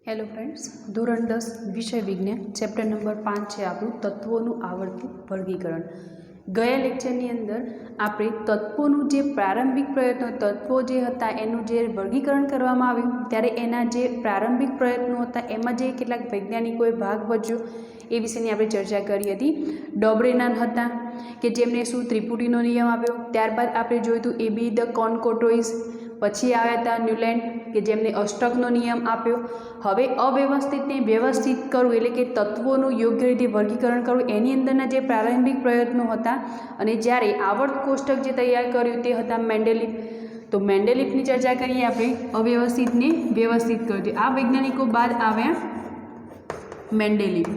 Hello friends, ધોરણ 10 વિષય વિજ્ઞાન ચેપ્ટર નંબર 5 છે આપણું તત્વોનું આવર્તિત વર્ગીકરણ। ગયા લેક્ચરની અંદર આપણે તત્વોનું જે પ્રારંભિક પ્રયત્નો તત્વો જે હતા એનું જે વર્ગીકરણ કરવામાં આવ્યું ત્યારે એના જે પ્રારંભિક પ્રયત્નો હતા એમાં જે કેટલાક વૈજ્ઞાનિકોએ ભાગ ભજવ્યો એ વિશેની આપણે ચર્ચા કરી હતી। ડોબરેનાન હતા કે જેમણે શું ત્રિપુટીનો નિયમ આપ્યો। ત્યારબાદ આપણે જોયું હતું એબી ધ કોનકોટોઇસ, પછી આવ્યા હતા ન્યુલેન્ડ કે જેમને અષ્ટકનો નિયમ આપ્યો। હવે અવ્યવસ્થિતને વ્યવસ્થિત કરવું એટલે કે તત્વોનું યોગ્ય રીતે વર્ગીકરણ કરવું એની અંદરના જે પ્રારંભિક પ્રયત્નો હતા અને જ્યારે આવર્ત કોષ્ટક જે તૈયાર કર્યું તે હતા મેન્ડેલિફ। તો મેન્ડેલિફની ચર્ચા કરીએ આપણે। અવ્યવસ્થિતને વ્યવસ્થિત કર્યું, આ વૈજ્ઞાનિકો બાદ આવ્યા મેન્ડેલિફ।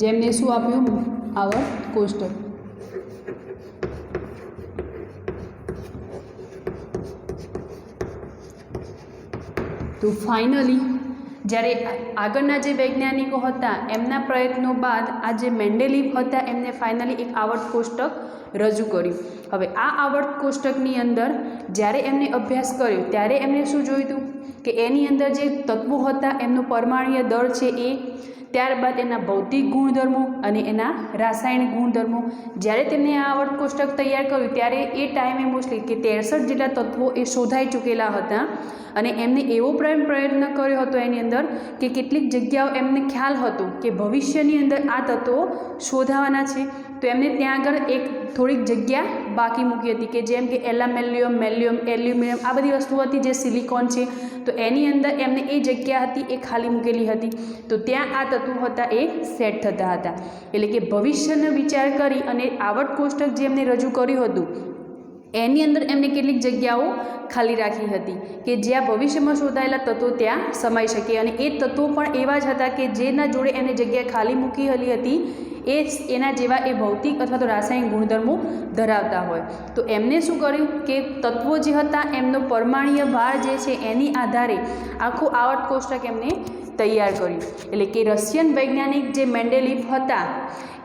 જેમને શું આપ્યું? આવર્ત કોષ્ટક। તો ફાઇનલી જ્યારે આગળના જે વૈજ્ઞાનિકો હતા એમના પ્રયત્નો બાદ આ જે મેન્ડેલિફ હતા એમને ફાઇનલી એક આવર્ત કોષ્ટક રજૂ કર્યું। હવે આ આવર્ત કોષ્ટકની અંદર જ્યારે એમને અભ્યાસ કર્યો ત્યારે એમને શું જોયું હતું કે એની અંદર જે તત્વો હતા એમનો પરમાણુય દળ છે એ, ત્યારબાદ એના ભૌતિક ગુણધર્મો અને એના રાસાયણિક ગુણધર્મો। જ્યારે તેમણે આ આવર્ત કોષ્ટક તૈયાર કર્યું ત્યારે એ ટાઈમે મોસ્ટલી કે 63 જેટલા તત્વો એ શોધાઈ ચૂકેલા હતા અને એમને એવો પ્રયત્ન કર્યો હતો એની અંદર કે કેટલીક જગ્યાઓ એમને ખ્યાલ હતો કે ભવિષ્યની અંદર આ તત્વો શોધાવાના છે, તો એમને ત્યાં આગળ એક થોડીક જગ્યા બાકી મૂકી હતી કે જેમ કે એલામેલિયમ, મેલિયમ, એલ્યુમિનિયમ આ બધી વસ્તુઓ હતી જે સિલિકોન છે, તો એની અંદર એમને એ જગ્યા હતી એ ખાલી મૂકેલી હતી, તો ત્યાં આ તત્વો હતા એ સેટ થતા હતા। એટલે કે ભવિષ્યનો વિચાર કરી અને આવર્ત કોષ્ટક જે એમને રજૂ કર્યું હતું એની અંદર એમને કેટલીક જગ્યાઓ ખાલી રાખી હતી કે જ્યાં ભવિષ્યમાં શોધાયેલા તત્વો ત્યાં સમાઈ શકે અને એ તત્વો પણ એવા જ હતા કે જેના જોડે એમને જગ્યા ખાલી મૂકેલી હતી એ એના જેવા એ ભૌતિક અથવા તો રાસાયણિક ગુણધર્મો ધરાવતા હોય। તો એમને શું કર્યું કે તત્વો જે હતા એમનો પરમાણુય ભાર જે છે એની આધારે આખું આવર્ત કોષ્ટક એમને તૈયાર કર્યું। એટલે કે રશિયન વૈજ્ઞાનિક જે મેન્ડેલિફ હતા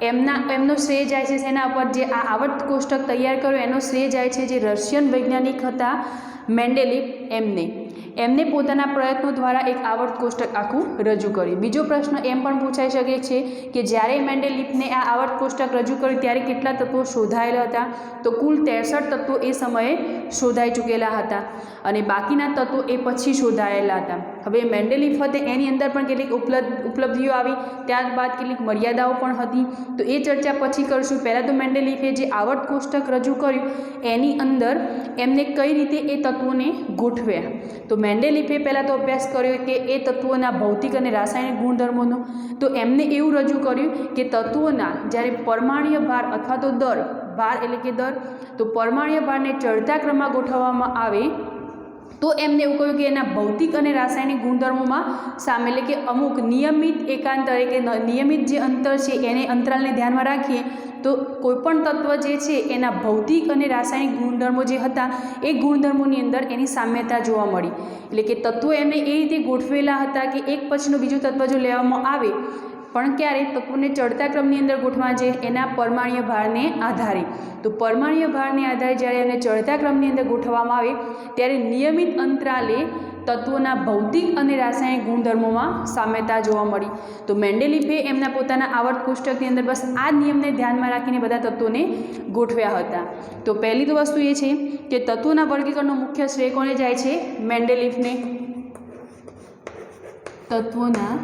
એમનો શ્રેય જાય છે એના ઉપર જે આ આવર્ત કોષ્ટક તૈયાર કર્યું એનો શ્રેય જાય છે જે રશિયન વૈજ્ઞાનિક હતા મેન્ડેલિફ એમને પોતાના પ્રયત્નો દ્વારા એક આવર્ત કોષ્ટક આખું રજૂ કર્યું। બીજો પ્રશ્ન એમ પણ પૂછાઈ શકે છે કે જ્યારે મેન્ડેલિફને આ આવર્ત કોષ્ટક રજૂ કર્યું ત્યારે કેટલા તત્વો શોધાયેલા હતા? તો કુલ 63 તત્વો એ સમયે શોધાઈ ચૂકેલા હતા અને બાકીના તત્વો એ પછી શોધાયેલા હતા। હવે મેન્ડેલિફ હતી એની અંદર પણ કેટલીક ઉપલબ્ધિઓ આવી, ત્યારબાદ કેટલીક મર્યાદાઓ પણ હતી, તો એ ચર્ચા પછી કરશું। પહેલાં તો મેન્ડેલિફે જે આવર્ત કોષ્ટક રજૂ કર્યું એની અંદર એમને કઈ રીતે એ તત્વોને ગોઠવ્યા, તો મેન્ડેલિફે પહેલાં તો અભ્યાસ કર્યો કે એ તત્વોના ભૌતિક અને રાસાયણિક ગુણધર્મોનો। તો એમને એવું રજૂ કર્યું કે તત્વોના જ્યારે પરમાણુય ભાર અથવા તો દર, ભાર એટલે કે દર, તો પરમાણુય ભારને ચડતા ક્રમમાં ગોઠવવામાં આવે તો એમને એવું કહ્યું કે એના ભૌતિક અને રાસાયણિક ગુણધર્મોમાં સામેલ કે અમુક નિયમિત એકાંતરે કે નિયમિત જે અંતર છે એને અંતરાલને ધ્યાનમાં રાખીએ તો કોઈપણ તત્વ જે છે એના ભૌતિક અને રાસાયણિક ગુણધર્મો જે હતા એ ગુણધર્મોની અંદર એની સામ્યતા જોવા મળી। એટલે કે તત્વો એમને એ રીતે ગોઠવેલા હતા કે એક પછીનું બીજું તત્વ જો લેવામાં આવે પણ ક્યારે તત્વોને ચડતા ક્રમની અંદર ગોઠવા છે એના પરમાણુય ભારને આધારે, તો પરમાણુય ભારને આધારે જ્યારે એને ચડતા ક્રમની અંદર ગોઠવવામાં આવે ત્યારે નિયમિત અંતરાલે તત્વોના ભૌતિક અને રાસાયણિક ગુણધર્મોમાં સામ્યતા જોવા મળી। તો મેન્ડેલિફે એમના પોતાના આવર્ત કોષ્ટકની અંદર બસ આ નિયમને ધ્યાનમાં રાખીને બધા તત્વોને ગોઠવ્યા હતા। તો પહેલી તો વસ્તુ એ છે કે તત્વોના વર્ગીકરણનો મુખ્ય શ્રેય કોને જાય છે? મેન્ડેલિફને। તત્વોના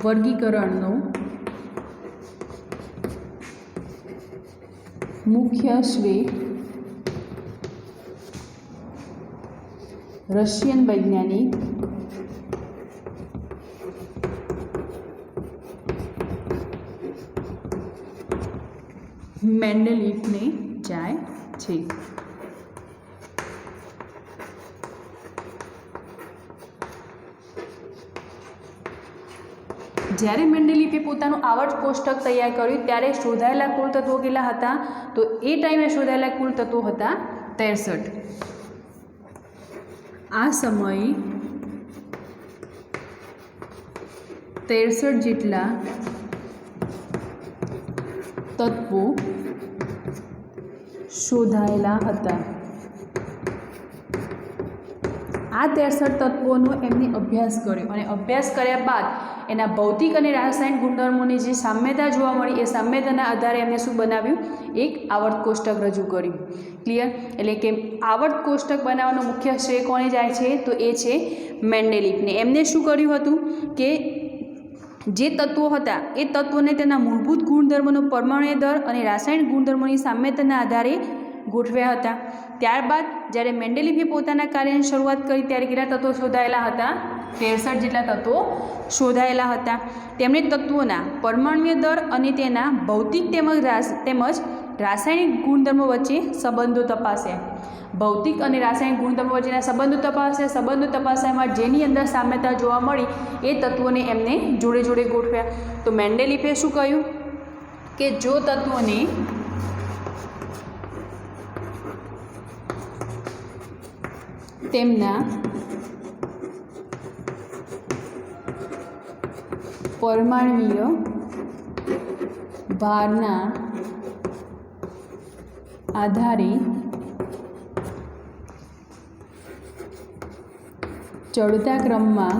વર્ગીકરણનો મુખ્ય શ્રેય રશિયન વૈજ્ઞાનિક મેન્ડેલિફને જાય છે। જ્યારે મેન્ડેલીફે પોતાનું આવર્ત કોષ્ટક તૈયાર કર્યું ત્યારે શોધાયેલા કુલ તત્વો કેટલા હતા? તો એ ટાઈમે શોધાયેલા કુલ તત્વો હતા 63. આ સમયે 63 જેટલા તત્વો શોધાયેલા હતા. આ 63 તત્વોનો એમને અભ્યાસ કર્યો અને અભ્યાસ કર્યા બાદ એના ભૌતિક અને રાસાયણિક ગુણધર્મોની જે સામ્યતા જોવા મળી એ સામ્યતાના આધારે એમને શું બનાવ્યું? એક આવર્ત કોષ્ટક રજૂ કર્યું. ક્લિયર? એટલે કે આવર્ત કોષ્ટક બનાવવાનો મુખ્ય શ્રેય કોને જાય છે? તો એ છે મેન્ડેલીફને. એમને શું કર્યું હતું કે જે તત્વો હતા એ તત્વોને તેના મૂળભૂત ગુણધર્મોનો પરમાણ્વીય દર અને રાસાયણિક ગુણધર્મોની સામ્યતાના આધારે ગોઠવ્યા હતા. ત્યારબાદ જ્યારે મેન્ડેલીફે પોતાના કાર્યની શરૂઆત કરી ત્યારે કેટલા તત્વો શોધાયેલા હતા? 63 જેટલા તત્વો શોધાયેલા હતા. તેમણે તત્વોના પરમાણ્વીય દર અને તેના ભૌતિક તેમજ રાસાયણિક ગુણધર્મો વચ્ચે સંબંધો તપાસ્યા. ભૌતિક અને રાસાયણિક ગુણધર્મો વચ્ચેના સંબંધો તપાસ્યામાં જેની અંદર સામ્યતા જોવા મળી એ તત્વોને એમને જોડે જોડે ગોઠવ્યા. તો મેન્ડેલીફે શું કહ્યું કે જો તત્વોને તેમના પરમાણ્વીય ભારના આધારે ચડતા ક્રમમાં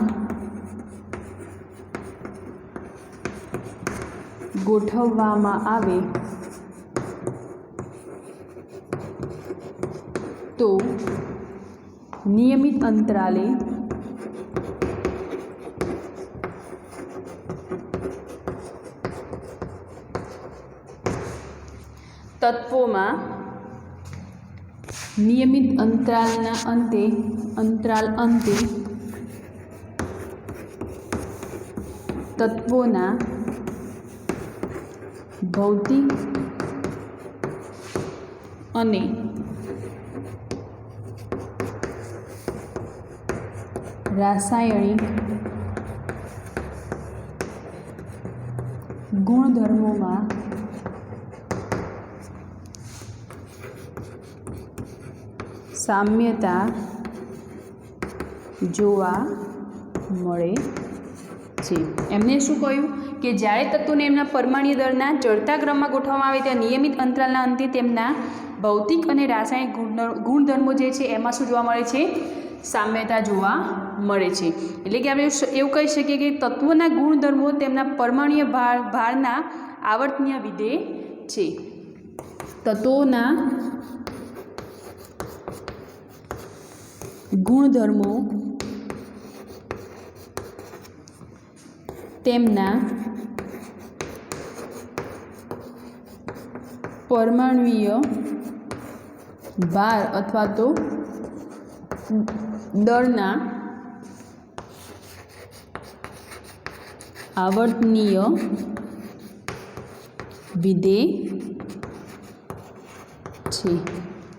ગોઠવવામાં આવે તો નિયમિત અંતરાલે તત્વોમાં નિયમિત અંતરાલ અંતે તત્વોના ભૌતિક અને રાસાયણિક ગુણધર્મોમાં સામ્યતા જોવા મળે છે. એમને શું કહ્યું કે જ્યારે તત્વોને એમના પરમાણ્વીય દળના ચડતા ક્રમમાં ગોઠવવામાં આવે ત્યાં નિયમિત અંતરાલના અંતે તેમના ભૌતિક અને રાસાયણિક ગુણધર્મો જે છે એમાં શું જોવા મળે છે? સામ્યતા જોવા મળે છે. એટલે કે આપણે એવું કહી શકીએ કે તત્વોના ગુણધર્મો તેમના પરમાણ્વીય ભારના આવર્તનીય વિધેય છે. તત્વોના ગુણધર્મો તેમના પરમાણ્વીય ભાર અથવા તો દળના આવર્તનીય વિધેય છે.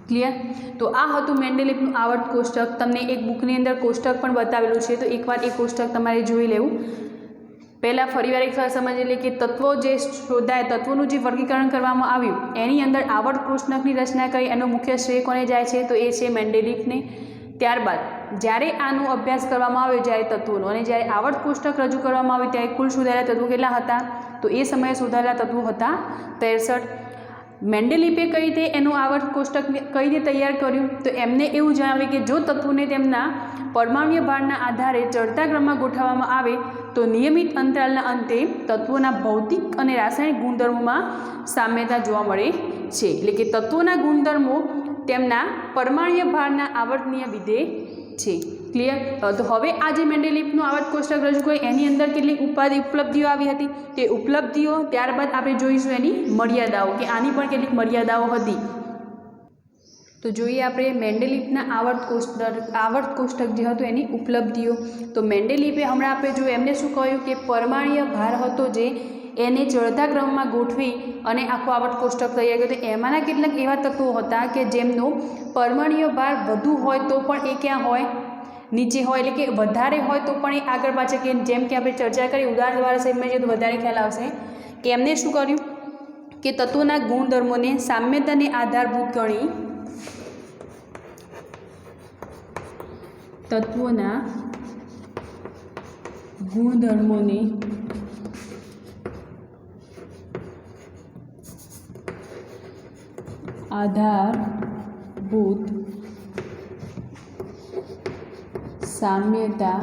ક્લિયર? તો આ હતું મેન્ડેલીફનું આવર્ત કોષ્ટક. તમને એક બુકની અંદર કોષ્ટક પણ બતાવેલું છે, તો એકવાર એ કોષ્ટક તમારે જોઈ લેવું. પહેલાં ફરીવાર એક સમજી લે કે તત્વો જે શોધાય, તત્વોનું જે વર્ગીકરણ કરવામાં આવ્યું એની અંદર આવર્ત કોષ્ટકની રચના કરી એનો મુખ્ય શ્રેય કોને જાય છે? તો એ છે મેન્ડેલીફને. ત્યારબાદ જ્યારે આનો અભ્યાસ કરવામાં આવ્યો જ્યારે તત્વોનો અને જ્યારે આવર્ત કોષ્ટક રજૂ કરવામાં આવ્યું ત્યારે કુલ શોધાયેલા તત્વો કેટલા હતા? તો એ સમયે શોધાયેલા તત્વો હતા 63. મેન્ડેલીફે કઈ રીતે એનું આવર્ત કોષ્ટક કઈ રીતે તૈયાર કર્યું? તો એમને એવું જણાવ્યું કે જો તત્વોને તેમના પરમાણ્વીય ભારના આધારે ચડતા ક્રમમાં ગોઠવવામાં આવે તો નિયમિત અંતરાલના અંતે તત્વોના ભૌતિક અને રાસાયણિક ગુણધર્મોમાં સામ્યતા જોવા મળે છે. એટલે કે તત્વોના ગુણધર્મો તેમના પરમાણ્વીય ભારના આવર્તનીય વિધેય છે. ક્લિયર? તો હવે આ જે મેન્ડેલીફનું આવર્ત કોષ્ટક રજૂ કર્યું એની અંદર કેટલીક ઉપલબ્ધિઓ આવી હતી તે ઉપલબ્ધિઓ ત્યારબાદ આપણે જોઈશું એની મર્યાદાઓ કે આની પણ કેટલીક મર્યાદાઓ હતી. તો જોઈએ આપણે મેન્ડેલીફના આવર્ત કોષ્ટક જે હતું એની ઉપલબ્ધિઓ. તો મેન્ડેલીફે હમણાં આપણે જોયું એમને શું કહ્યું કે પરમાણ્વીય ભાર હતો જે એને ચડતા ક્રમમાં ગોઠવી અને આખું આવર્ત કોષ્ટક તૈયાર કર્યું. તો એમાંના કેટલાક એવા તત્વો હતા કે જેમનો પરમાણ્વીય ભાર વધુ હોય તો પણ એ ક્યાં હોય? નીચે હોય એટલે કે વધારે હોય તો પણ એ આગળ પાછળ કે જેમ કે આપણે ચર્ચા કરી ઉદાહરણ દ્વારા સમજીએ તો વધારે ખ્યાલ આવશે કે એમને શું કર્યું કે તત્વોના ગુણધર્મોને સામ્યતાને આધારભૂત ગણી તત્વોના ગુણધર્મોને આધારભૂત સામ્યતા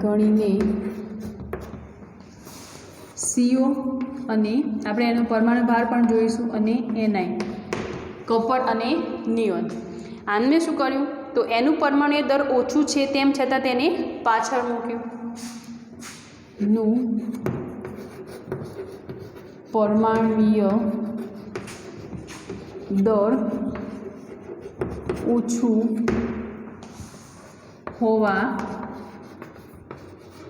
ગણીને CO અને આપણે એનો પરમાણુ ભાર પણ જોઈશું અને NI કપર અને નિયોન આને શું કર્યું તો એનું પરમાણુ દર ઓછું છે તેમ છતાં તેને પાછળ મૂક્યું નું પરમાણુય દર ઓછું હોવા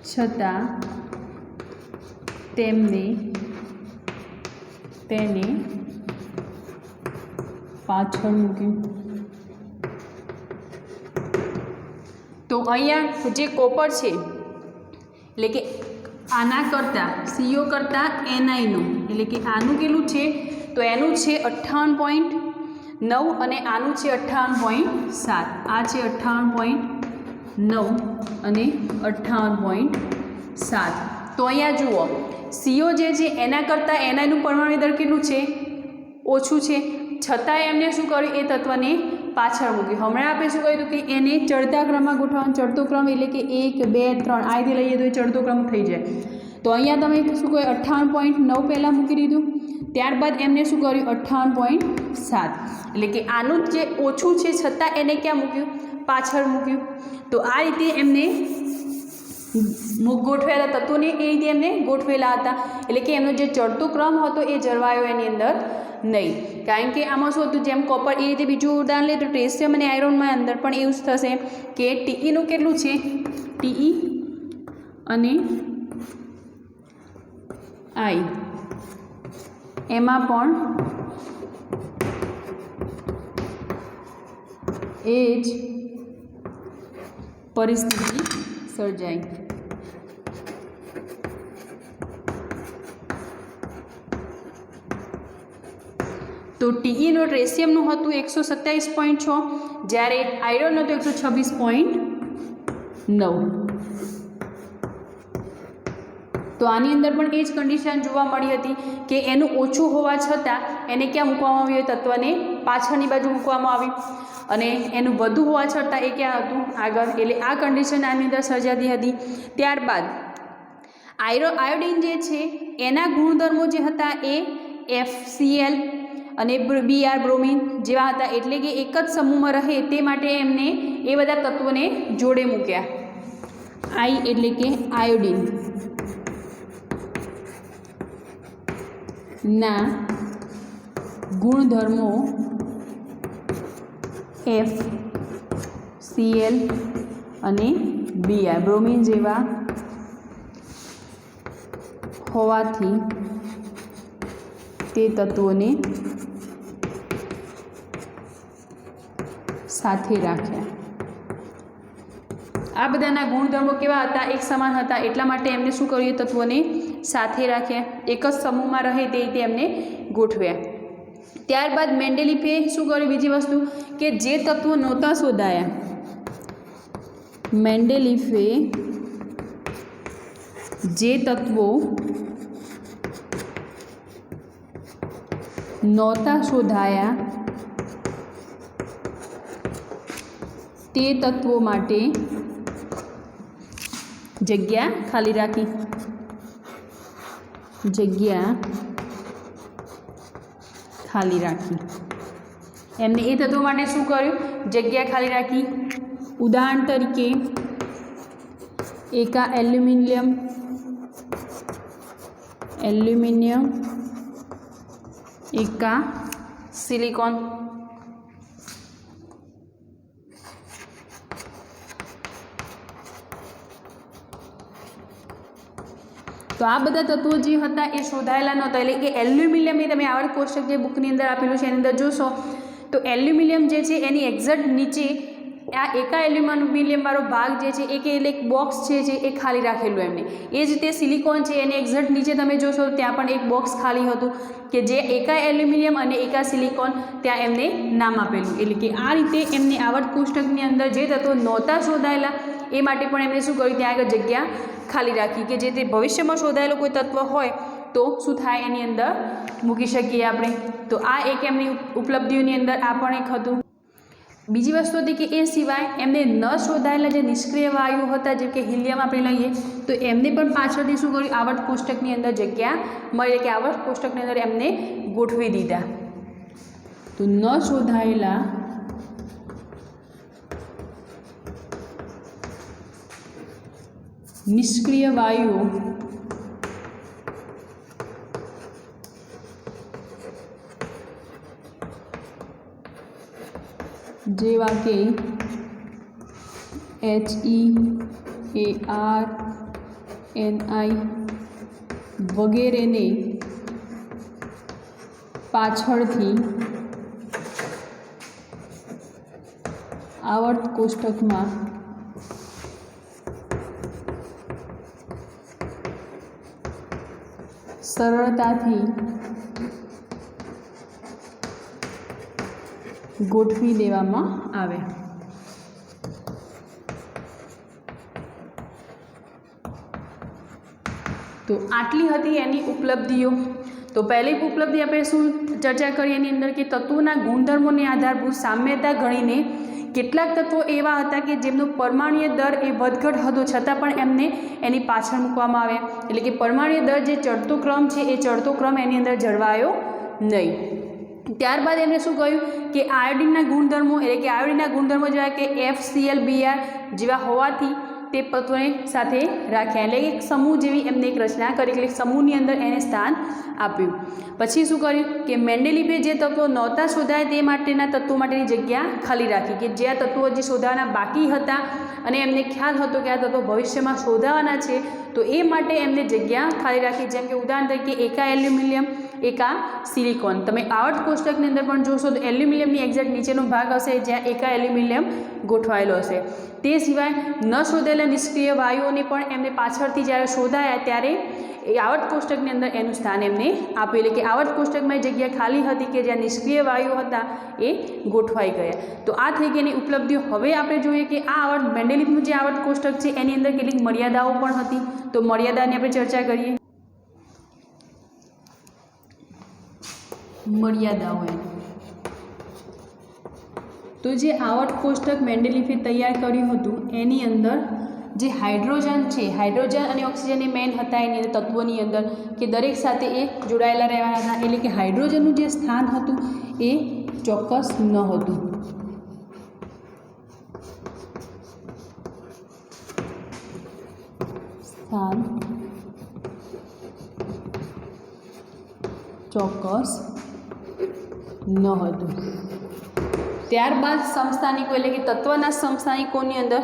છતાં તેને પાછળ મૂક્યું તો અહીંયા જે કોપર છે એટલે કે આના કરતાં CO કરતાં NIનું એટલે કે આનું કેટલું છે તો એનું છે 58.9 અને આનું છે 58.7 આ છે 58.9 અને 58.7 તો અહીંયા જુઓ CO જે છે એના કરતાં NIનું પરમાણુ દર કેટલું છે ઓછું છે છતાંય એમને શું કર્યું એ તત્વને પાછળ મૂક્યું હમણાં આપણે શું કહ્યું કે એને ચડતા ક્રમમાં ગોઠવવાનો ચડતો ક્રમ એટલે કે 1 2 3 આથી લઈએ તો એ ચડતો ક્રમ થઈ જાય તો અહીંયા તમે શું કહ્યું 58.9 પહેલાં મૂકી દીધું ત્યારબાદ એમને શું કર્યું 58.7 એટલે કે આનું જે ઓછું છે છતાં એને ક્યાં મૂક્યું પાછળ મૂક્યું તો આ રીતે એમને ગોઠવેલા તત્વોને એ રીતે એમને ગોઠવેલા હતા એટલે કે એમનો જે ચડતો ક્રમ હતો એ જળવાયો એની અંદર નહીં કારણ કે આમાં શું હતું જેમ કોપર એ રીતે બીજું ઉદાહરણ લે તો ટેસ્ટિયમ અને આયરનમાં અંદર પણ એવું જ થશે કે TEનું કેટલું છે TE અને I એમાં પણ એ જ પરિસ્થિતિ સર્જાય તો TEનો રેશિયમનું હતું 127.6 જ્યારે આયરનનું હતું 126.9 તો આની અંદર પણ એ જ કન્ડિશન જોવા મળી હતી કે એનું ઓછું હોવા છતાં એને ક્યાં મૂકવામાં આવ્યું તત્વને પાછળની બાજુ મૂકવામાં આવ્યું અને એનું વધુ હોવા છતાં એ ક્યાં હતું આગળ એટલે આ કન્ડિશન આની અંદર સર્જાતી હતી ત્યારબાદ આયોડિન જે છે એના ગુણધર્મો જે હતા એ FCl અને Br બ્રોમિન જેવા હતા એટલે કે એક જ સમૂહમાં રહે તે માટે એમને એ બધા તત્વોને જોડે મૂક્યા I એટલે કે આયોડિન ના ગુણધર્મો FCl અને Br બ્રોમિન જેવા હોવાથી તે તત્વોને સાથે રાખ્યા આ બધાના ગુણધર્મો કેવા હતા એક સમાન હતા એટલા માટે એમને શું કર્યું તત્વોને સાથે રાખ્યા એક જ સમૂહમાં રહે તે રીતે એમને ગોઠવ્યા ત્યારબાદ મેન્ડેલિફે શું કર્યું બીજી વસ્તુ કે જે તત્વો નહોતા શોધાયા મેન્ડેલિફે જે તત્વો નહોતા શોધાયા તે તત્વો માટે જગ્યા ખાલી રાખી એમને એ તત્વો માટે શું કર્યું જગ્યા ખાલી રાખી ઉદાહરણ તરીકે એકા એલ્યુમિનિયમ એકા સિલિકોન તો આ બધા તત્વો જે હતા એ શોધાયેલા નહોતા એટલે કે એલ્યુમિનિયમ એ તમે આવડ કોષ્ટક જે બુકની અંદર આપેલું છે એની અંદર જોશો તો એલ્યુમિનિયમ જે છે એની એક્ઝેક્ટ નીચે આ એકા એલ્યુમિનિયમવાળો ભાગ જે છે એ કે એક બોક્સ છે જે એ ખાલી રાખેલું એમને. એ જ રીતે સિલિકોન છે એને એક્ઝેક્ટ નીચે તમે જોશો ત્યાં પણ એક બોક્સ ખાલી હતું કે જે એકા એલ્યુમિનિયમ અને એકા સિલિકોન ત્યાં એમને નામ આપેલું. એટલે કે આ રીતે એમને આવર્ત કોષ્ટકની અંદર જે તત્વો નહોતા શોધાયેલા એ માટે પણ એમણે શું કર્યું, ત્યાં આગળ જગ્યા ખાલી રાખી કે જે તે ભવિષ્યમાં શોધાયેલો કોઈ તત્વ હોય તો શું થાય એની અંદર મૂકી શકીએ આપણે. તો આ એક એમની ઉપલબ્ધિઓની અંદર આ પણ એક હતું. બીજી વસ્તુ હતી કે એ સિવાય એમને ન શોધાયેલા જે નિષ્ક્રિય વાયુઓ હતા જેમ કે હિલિયમ આપણે લઈએ તો એમને પણ પાછળથી શું કર્યું, આવર્ત કોષ્ટકની અંદર જગ્યા મળી કે આવર્ત કોષ્ટકની અંદર એમને ગોઠવી દીધા. તો ન શોધાયેલા નિષ્ક્રિય વાયુઓ જેવા કે HEARNI વગેરેને પાછળથી આવર્ત કોષ્ટકમાં સરળતાથી ગોઠવી દેવામાં આવે. તો આટલી હતી એની ઉપલબ્ધિઓ. તો પહેલી ઉપલબ્ધિ આપણે શું ચર્ચા કરી એની અંદર કે તત્વોના ગુણધર્મોને આધારભૂત સામ્યતા ગણીને કેટલાક તત્વો એવા હતા કે જેમનો પરમાણુય દર એ વધઘટ હતો છતાં પણ એમને એની પાછળ મૂકવામાં આવે. એટલે કે પરમાણુય દર જે ચડતો ક્રમ છે એ ચડતો ક્રમ એની અંદર જળવાયો નહીં. ત્યારબાદ એમણે શું કહ્યું કે આયોડિનના ગુણધર્મો એટલે કે આયોડિનના ગુણધર્મો જેવા કે FCl-Br જેવા હોવાથી તે તત્વોને સાથે રાખ્યા. એટલે એક સમૂહ જેવી એમને એક રચના કરી એટલે સમૂહની અંદર એને સ્થાન આપ્યું. પછી શું કર્યું કે મેન્ડેલીફે જે તત્વો નહોતા શોધાય તે માટેના તત્વો માટેની જગ્યા ખાલી રાખી કે જે તત્વો જે શોધાવાના બાકી હતા અને એમને ખ્યાલ હતો કે આ તત્વો ભવિષ્યમાં શોધાવાના છે તો એ માટે એમને જગ્યા ખાલી રાખી. જેમ કે ઉદાહરણ તરીકે એકા એલ્યુમિનિયમ, એકા સિલિકોન. તમે આવર્ત કોષ્ટકની અંદર પણ જોશો તો એલ્યુમિનિયમની એક્ઝેક્ટ નીચેનો ભાગ હશે જ્યાં એકા એલ્યુમિનિયમ ગોઠવાયેલો હશે. તે સિવાય ન શોધેલા નિષ્ક્રિય વાયુઓને પણ એમને પાછળથી જ્યારે શોધાયા ત્યારે એ આવર્ત કોષ્ટકની અંદર એનું સ્થાન એમને આપ્યું. એટલે કે આવર્ત કોષ્ટકમાં જગ્યા ખાલી હતી કે જ્યાં નિષ્ક્રિય વાયુઓ હતા એ ગોઠવાઈ ગયા. તો આ થઈ ગઈ એની ઉપલબ્ધિઓ. હવે આપણે જોઈએ કે આ આવર્ત મેન્ડેલીફનું જે આવર્ત કોષ્ટક છે એની અંદર કેટલીક મર્યાદાઓ પણ હતી. તો મર્યાદાની આપણે ચર્ચા કરીએ. મર્યાદાઓ તો જે આવર્ત કોષ્ટક મેન્ડેલીફે તૈયાર કર્યું હતું એની અંદર જે હાઇડ્રોજન છે, હાઇડ્રોજન અને ઓક્સિજન એ મેન હતા એની અંદર તત્વોની અંદર કે દરેક સાથે એ જોડાયેલા રહેવાના હતા. એટલે કે હાઇડ્રોજનનું જે સ્થાન હતું એ ચોક્કસ ન હતું. સ્થાન ચોક્કસ ન હતું. ત્યારબાદ સમસ્થાનિકો એટલે કે તત્વના સમસ્થાનિકોની અંદર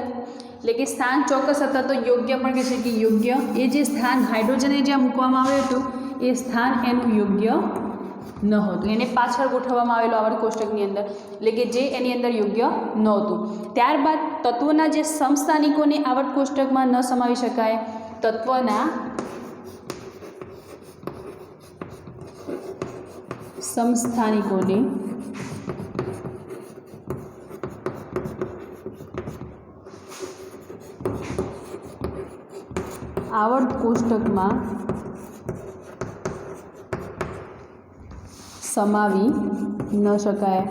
એટલે કે સ્થાન ચોક્કસ હતા તો યોગ્ય પણ કહે છે કે યોગ્ય એ જે સ્થાન હાઇડ્રોજનને જ્યાં મૂકવામાં આવ્યું હતું એ સ્થાન એનું યોગ્ય ન હતું. એને પાછળ ગોઠવવામાં આવેલું આવર્ત કોષ્ટકની અંદર એટલે કે જે એની અંદર યોગ્ય નહોતું. ત્યારબાદ તત્વોના જે સમસ્થાનિકોને આવર્ત કોષ્ટકમાં ન સમાવી શકાય. તત્વના સમસ્થાનિકોને આવર્ત કોષ્ટકમાં સમાવી ન શકાય.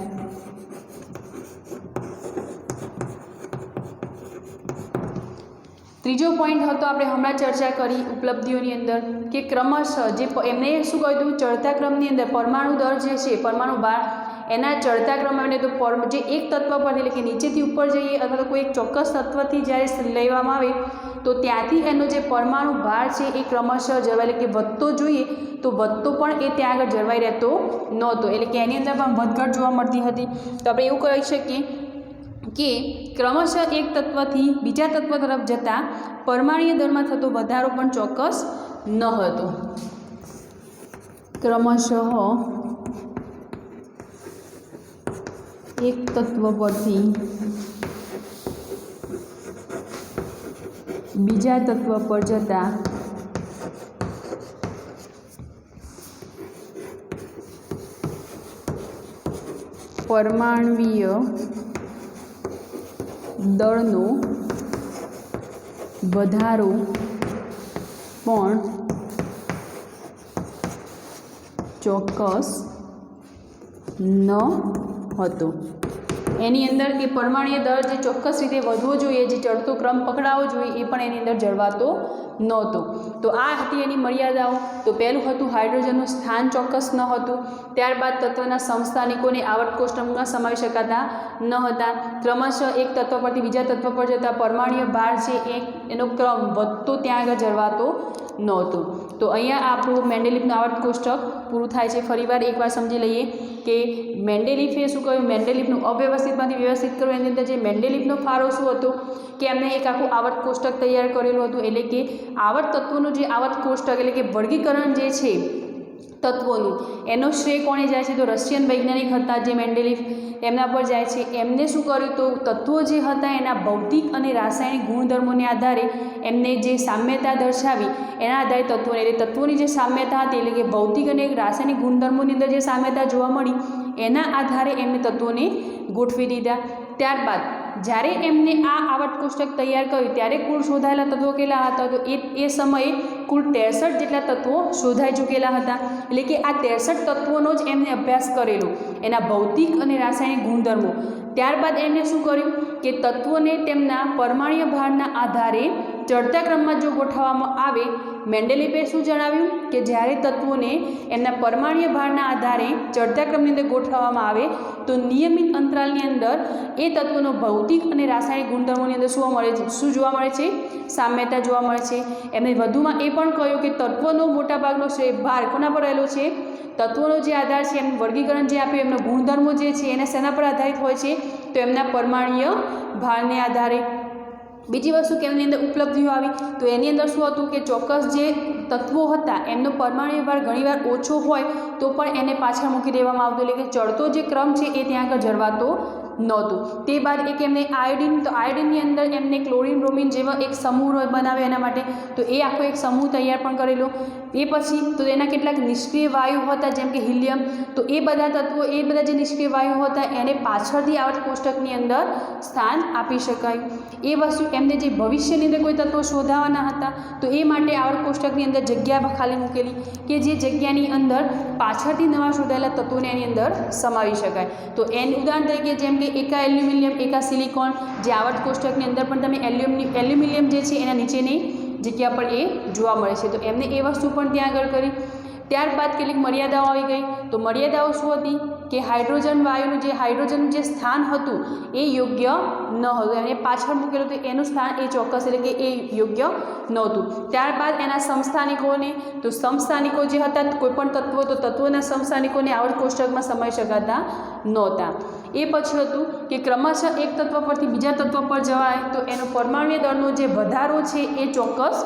ત્રીજો પોઈન્ટ હતો આપણે હમણાં ચર્ચા કરી ઉપલબ્ધિઓની અંદર કે ક્રમશઃ જે એમને શું કહ્યું હતું ચડતા ક્રમની અંદર પરમાણુ દર જે છે પરમાણુ ભાર એના ચડતા ક્રમમાં તો જે એક તત્વ પર એટલે કે નીચેથી ઉપર જઈએ અથવા તો કોઈ એક ચોક્કસ તત્વથી જ્યારે લેવામાં આવે તો ત્યાંથી એનો જે પરમાણુ ભાર છે એ ક્રમશઃ જળવાય એટલે કે વધતો જોઈએ તો વધતો પણ એ ત્યાં આગળ જળવાઈ રહેતો નહોતો. એટલે કે એની અંદર પણ વધઘટ જોવા મળતી હતી. તો આપણે એવું કહી શકીએ કે ક્રમશઃ એક તત્વથી બીજા તત્વ તરફ જતાં પરમાણુય દરમાં થતો વધારો પણ ચોક્કસ ન હતો. ક્રમશઃ એક તત્વ પરથી બીજા તત્વ પર જતા પરમાણ્વીય દળનો વધારો પણ ચોક્કસ ન હતો. એની અંદર એ પરમાણ્વીય દળ જે ચોક્કસ રીતે વધવો જોઈએ, જે ચડતો ક્રમ પકડાવવો જોઈએ, એ પણ એની અંદર જળવાતો નહોતો. તો આ હતી એની મર્યાદાઓ. તો પહેલું હતું હાઇડ્રોજનનું સ્થાન ચોક્કસ ન હતું. ત્યારબાદ તત્વના સમસ્થાનિકોને આવર્ત કોષ્ટકમાં સમાવી શકાતા ન હતા. ક્રમશઃ એક તત્વ પરથી બીજા તત્વ પર જતા પરમાણ્વીય ભાર છે એનો ક્રમ વધતો ત્યાં આગળ જળવાતો નહોતો. તો અહીંયા આપણું મેન્ડેલિફનું આવર્ત કોષ્ટક પૂરું થાય છે. ફરીવાર એકવાર સમજી લઈએ કે મેન્ડેલિફે શું કહ્યું, મેન્ડેલિફનું અવ્યવસ્થિતમાંથી વ્યવસ્થિત કરવું. એની અંદર જે મેન્ડેલિફનો ફાળો શું હતો કે એમને એક આખું આવર્ત કોષ્ટક તૈયાર કરેલું હતું. એટલે કે આવર્ત તત્વોનું જે આવર્ત કોષ્ટક એટલે કે વર્ગીકરણ જે છે તત્વોનું, એનો શ્રેય કોણે જાય છે? તો રશિયન વૈજ્ઞાનિક હતા જે મેન્ડેલિફ, એમના પર જાય છે. એમને શું કર્યું? તો તત્વો જે હતા એના ભૌતિક અને રાસાયણિક ગુણધર્મોને આધારે એમને જે સામ્યતા દર્શાવી એના આધારે તત્વોને, એટલે તત્વોની જે સામ્યતા હતી એટલે કે ભૌતિક અને રાસાયણિક ગુણધર્મોની અંદર જે સામ્યતા જોવા મળી એના આધારે એમને તત્વોને ગોઠવી દીધા. ત્યારબાદ જ્યારે એમને આ આવર્ત કોષ્ટક તૈયાર કર્યું ત્યારે કુલ શોધાયેલા તત્વો કેટલા હતા? તો એ સમયે કુલ 63 જેટલા તત્વો શોધાઈ ચૂકેલા હતા. એટલે કે આ 63 તત્વોનો જ એમને અભ્યાસ કરેલો, એના ભૌતિક અને રાસાયણિક ગુણધર્મો. ત્યારબાદ એમણે શું કર્યું કે તત્વોને તેમના પરમાણ્વીય ભારના આધારે ચડતા ક્રમમાં જો ગોઠવવામાં આવે, મેન્ડેલિફે શું જણાવ્યું કે જ્યારે તત્વોને એમના પરમાણ્વીય ભારના આધારે ચડતા ક્રમની અંદર ગોઠવવામાં આવે તો નિયમિત અંતરાલની અંદર એ તત્વોનો ભૌતિક અને રાસાયણિક ગુણધર્મોની અંદર શું જોવા મળે છે? સામ્યતા જોવા મળે છે. એમણે વધુમાં એ પણ કહ્યું કે તત્વોનો મોટાભાગનો ભાર કોના પર રહેલો છે? તત્વોનો જે આધાર છે, એમનું વર્ગીકરણ જે આપ્યું, એમના ગુણધર્મો જે છે એના શેના પર આધારિત હોય છે? તો એમના પરમાણ્વીય ભારને આધારે. બીજી વસ્તુ કે એમની અંદર ઉપલબ્ધિઓ આવી, તો એની અંદર શું હતું કે ચોક્કસ જે તત્વો હતા એમનો પરમાણ્વીય ભાર ઘણીવાર ઓછો હોય તો પણ એને પાછળ મૂકી દેવામાં આવતો. એટલે કે ચડતો જે ક્રમ છે એ ત્યાં આગળ જળવાતો નહોતું. તે બાદ એક એમને આયોડિન, તો આયોડિનની અંદર એમને ક્લોરિન બ્રોમિન જેવા એક સમૂહ બનાવ્યો એના માટે, તો એ આખો એક સમૂહ તૈયાર પણ કરેલો. એ પછી તો એના કેટલાક નિષ્ક્રિય વાયુ હતા જેમ કે હિલિયમ, તો એ બધા તત્વો, એ બધા જે નિષ્ક્રિય વાયુ હતા એને પાછળથી આવર્ત કોષ્ટકની અંદર સ્થાન આપી શકાય. એ વસ્તુ એમને જે ભવિષ્યની અંદર કોઈ તત્વો શોધાવાના હતા તો એ માટે આવર્ત કોષ્ટકની અંદર જગ્યા ખાલી મૂકેલી કે જે જગ્યાની અંદર પાછળથી નવા શોધાયેલા તત્વોને એની અંદર સમાવી શકાય. તો એનું ઉદાહરણ તરીકે જેમ કે એકા એલ્યુમિનિયમ, એકા સિલિકોન, જે આવર્ત કોષ્ટકની અંદર પણ તમે એલ્યુમિનિયમ જે છે એના નીચેની જગ્યા પર એ જોવા મળે છે. તો એમને એ વસ્તુ પણ ત્યાં આગળ કરી. ત્યારબાદ કેટલીક મર્યાદાઓ આવી ગઈ. તો મર્યાદાઓ શું હતી કે હાઇડ્રોજનનું જે સ્થાન હતું એ યોગ્ય ન હતું, એને પાછળ મૂકેલું તો એનું સ્થાન એ ચોક્કસ એટલે કે એ યોગ્ય નહોતું. ત્યારબાદ એના સમસ્થાનિકોને, તો સમસ્થાનિકો જે હતા કોઈપણ તત્વો, તો તત્વોના સમસ્થાનિકોને આવર્ત કોષ્ટકમાં સમાવી શકાતા નહોતા. એ પછી હતું કે ક્રમશઃ એક તત્વ પરથી બીજા તત્વ પર જવાય તો એનો પરમાણ્વીય દળનો જે વધારો છે એ ચોક્કસ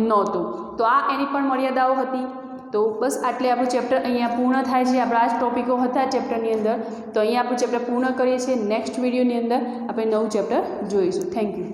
નહોતો. તો આ એની પણ મર્યાદાઓ હતી. તો બસ આટલે આપણું ચેપ્ટર અહીંયા પૂર્ણ થાય છે. આપણા આ જ ટોપિકો હતા ચેપ્ટરની અંદર. તો અહીંયા આપણું ચેપ્ટર પૂર્ણ કરીએ છીએ. નેક્સ્ટ વિડીયોની અંદર આપણે નવું ચેપ્ટર જોઈશું. Thank you.